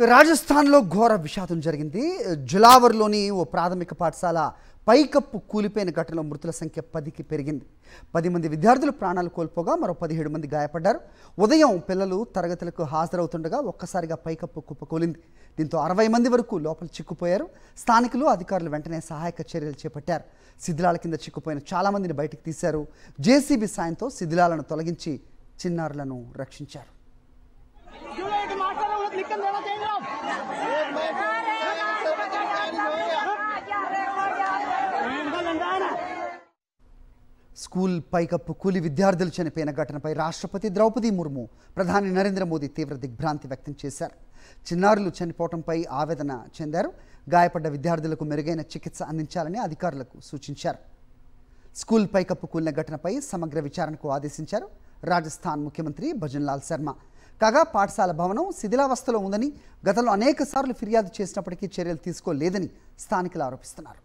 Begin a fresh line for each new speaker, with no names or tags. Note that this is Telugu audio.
రాజస్థాన్లో ఘోర విషాదం జరిగింది. జులావర్లోని ఓ ప్రాథమిక పాఠశాల పైకప్పు కూలిపోయిన ఘటనలో మృతుల సంఖ్య 10కి పెరిగింది. 10 మంది విద్యార్థులు ప్రాణాలు కోల్పోగా మరో 17 మంది గాయపడ్డారు. ఉదయం పిల్లలు తరగతులకు హాజరవుతుండగా ఒక్కసారిగా పైకప్పు కుప్పకూలింది. దీంతో 60 మంది వరకు లోపల చిక్కుపోయారు. స్థానికులు అధికారులు వెంటనే సహాయక చర్యలు చేపట్టారు. శిథిలాల కింద చిక్కుపోయిన చాలా మందిని బయటకు తీశారు. జేసీబీ సాయంతో శిథిలాలను తొలగించి చిన్నారులను రక్షించారు. స్కూల్ పైకప్పు కూలి విద్యార్థులు చనిపోయిన ఘటనపై రాష్ట్రపతి ద్రౌపది ముర్ము, ప్రధాని నరేంద్ర మోదీ తీవ్ర దిగ్భ్రాంతి వ్యక్తం చేశారు. చిన్నారులు చనిపోవడంపై ఆవేదన చెందారు. గాయపడ్డ విద్యార్థులకు మెరుగైన చికిత్స అందించాలని అధికారులకు సూచించారు. స్కూల్ పైకప్పు కూలిన ఘటనపై సమగ్ర విచారణకు ఆదేశించారు రాజస్థాన్ ముఖ్యమంత్రి భజన్లాల్ శర్మ. కాగా పాఠశాల భవనం శిథిలావస్థలో ఉందని, గతంలో అనేక సార్లు ఫిర్యాదు చేసినప్పటికీ చర్యలు తీసుకోలేదని స్థానికులు ఆరోపిస్తున్నారు.